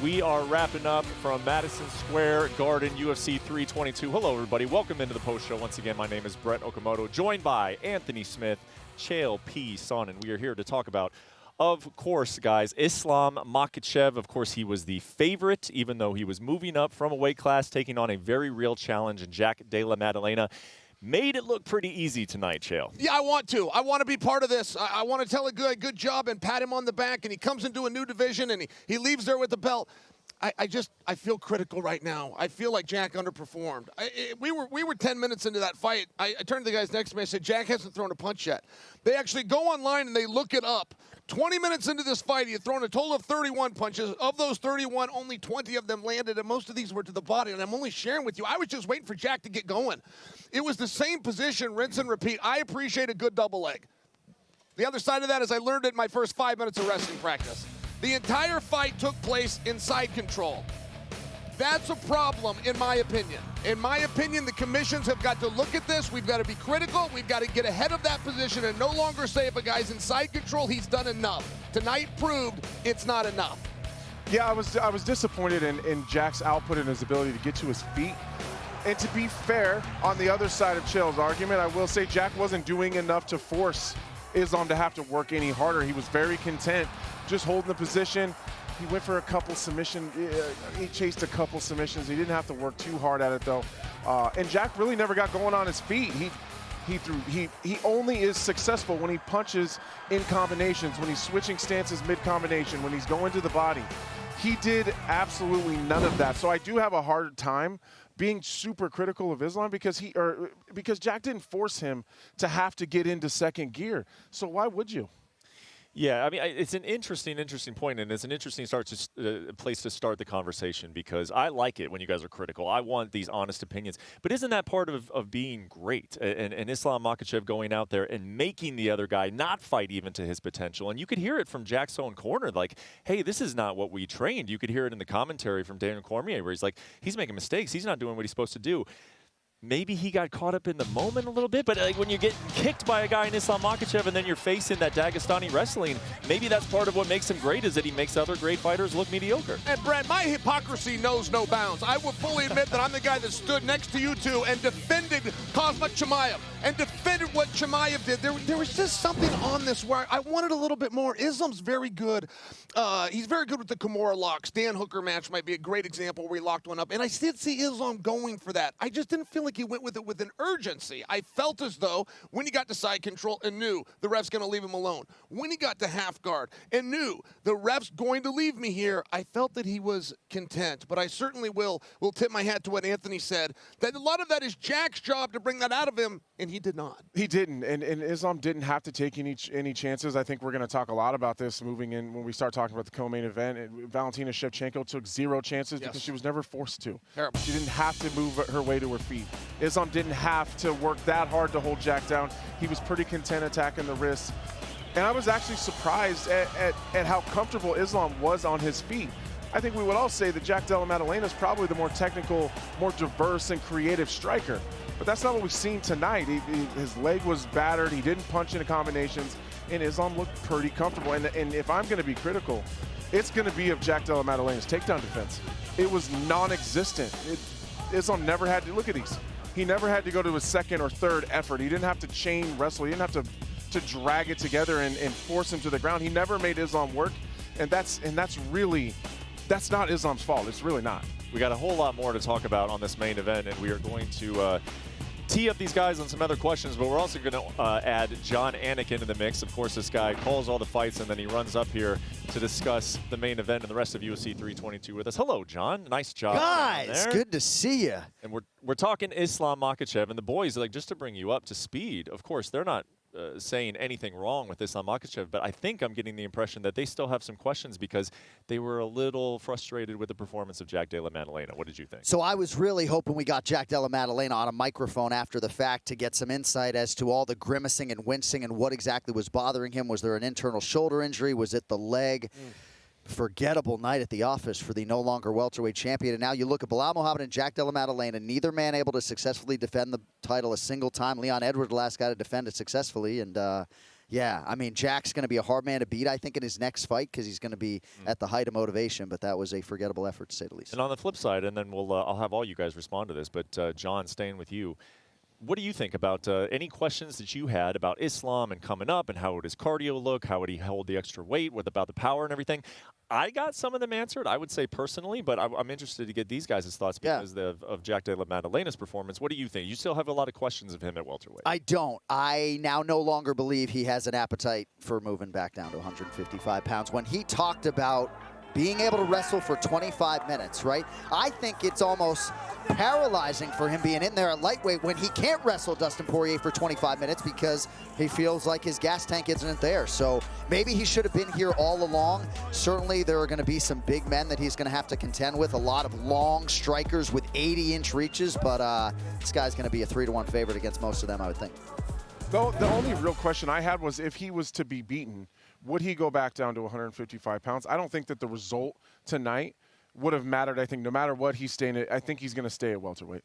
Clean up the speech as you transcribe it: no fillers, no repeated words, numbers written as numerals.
We are wrapping up from Madison Square Garden, UFC 322. Hello, everybody. Welcome into the post show. Once again, my name is Brett Okamoto, joined by Anthony Smith, Chael Sonnen. We are here to talk about, of course, guys, Islam Makhachev. Of course, he was the favorite, even though he was moving up from a weight class, taking on a very real challenge in Della, Maddalena. Made it look pretty easy tonight, Chael. Yeah, I want to. I want to be part of this. I want to tell a good job and pat him on the back, and he comes into a new division, and he leaves there with the belt. I feel critical right now. I feel like Jack underperformed. We were 10 minutes into that fight. I turned to the guys next to me. I said, Jack hasn't thrown a punch yet. They actually go online and they look it up. 20 minutes into this fight, he had thrown a total of 31 punches. Of those 31, only 20 of them landed, and most of these were to the body. And I'm only sharing with you, I was just waiting for Jack to get going. It was the same position, rinse and repeat. I appreciate a good double leg. The other side of that is I learned it in my first 5 minutes of wrestling practice. The entire fight took place in side control. That's a problem, in my opinion. In my opinion, the commissions have got to look at this. We've got to be critical. We've got to get ahead of that position and no longer say if a guy's in side control, he's done enough. Tonight proved it's not enough. Yeah, I was disappointed in Jack's output and his ability to get to his feet. And to be fair, on the other side of Chael's argument, I will say Jack wasn't doing enough to force Islam to have to work any harder. He was very content just holding the position. He went for a couple submissions. He chased a couple submissions. He didn't have to work too hard at it, though. And Jack really never got going on his feet. He only is successful when he punches in combinations, when he's switching stances mid-combination, when he's going to the body. He did absolutely none of that. So I do have a hard time being super critical of Islam because Jack didn't force him to have to get into second gear. So why would you? Yeah, I mean, it's an interesting point, and it's an interesting place to start the conversation because I like it when you guys are critical. I want these honest opinions. But isn't that part of being great? And Islam Makhachev going out there and making the other guy not fight even to his potential. And you could hear it from Jack's own corner, like, hey, this is not what we trained. You could hear it in the commentary from Daniel Cormier where he's like, he's making mistakes. He's not doing what he's supposed to do. Maybe he got caught up in the moment a little bit, but like when you get kicked by a guy in Islam Makhachev and then you're facing that Dagestani wrestling, maybe that's part of what makes him great is that he makes other great fighters look mediocre. And Brad, my hypocrisy knows no bounds. I will fully admit that I'm the guy that stood next to you two and defended Khamzat Chimaev and defended what Chimaev did. There was just something on this where I wanted a little bit more. Islam's very good. He's very good with the Kimura locks. Dan Hooker match might be a great example where he locked one up. And I did see Islam going for that. I just didn't feel like he went with it with an urgency. I felt as though when he got to side control and knew the ref's going to leave him alone, when he got to half guard and knew the ref's going to leave me here, I felt that he was content. But I certainly will tip my hat to what Anthony said, that a lot of that is Jack's job to bring that out of him, and he did not. He didn't, and Islam didn't have to take any chances. I think we're going to talk a lot about this moving in when we start talking about the co-main event. Valentina Shevchenko took 0 chances because she was never forced to. Terrible. She didn't have to move her way to her feet. Islam didn't have to work that hard to hold Jack down. He was pretty content attacking the wrists. And I was actually surprised at how comfortable Islam was on his feet. I think we would all say that Jack Della Maddalena is probably the more technical, more diverse and creative striker. But that's not what we've seen tonight. His leg was battered. He didn't punch into combinations. And Islam looked pretty comfortable. And if I'm going to be critical, it's going to be of Jack Della Maddalena's takedown defense. It was non-existent. Islam never had to look at these. He never had to go to his second or third effort. He didn't have to chain wrestle. He didn't have to drag it together and force him to the ground. He never made Islam work, and that's not Islam's fault. It's really not. We got a whole lot more to talk about on this main event, and we are going to tee up these guys on some other questions, but we're also going to add Jon Anik into the mix. Of course, this guy calls all the fights, and then he runs up here to discuss the main event and the rest of UFC 322 with us. Hello, John. Nice job. Guys, good to see you. And we're talking Islam Makhachev, and the boys, like, just to bring you up to speed, of course, they're not saying anything wrong with Islam Makhachev, but I think I'm getting the impression that they still have some questions because they were a little frustrated with the performance of Jack Della Maddalena. What did you think? So I was really hoping we got Jack Della Maddalena on a microphone after the fact to get some insight as to all the grimacing and wincing and what exactly was bothering him. Was there an internal shoulder injury? Was it the leg? Forgettable night at the office for the no longer welterweight champion. And now you look at Belal Muhammad and Jack Della Maddalena, neither man able to successfully defend the title a single time. Leon Edwards, the last guy to defend it successfully. And Yeah, I mean, Jack's going to be a hard man to beat, I think, in his next fight because he's going to be at the height of motivation, but that was a forgettable effort, to say the least. And on the flip side, and then I'll have all you guys respond to this, but John, staying with you, what do you think about any questions that you had about Islam and coming up and how would his cardio look, how would he hold the extra weight, about the power and everything? I got some of them answered, I would say personally, but I'm interested to get these guys' thoughts because of Jack Della Maddalena's performance. What do you think? You still have a lot of questions of him at welterweight. I don't. I now no longer believe he has an appetite for moving back down to 155 pounds. When he talked about being able to wrestle for 25 minutes, right? I think it's almost paralyzing for him being in there at lightweight when he can't wrestle Dustin Poirier for 25 minutes because he feels like his gas tank isn't there. So maybe he should have been here all along. Certainly there are going to be some big men that he's going to have to contend with, a lot of long strikers with 80-inch reaches, but this guy's going to be a 3-1 favorite against most of them, I would think. The only real question I had was if he was to be beaten, would he go back down to 155 pounds? I don't think that the result tonight would have mattered. I think no matter what, he's staying at, I think he's going to stay at welterweight.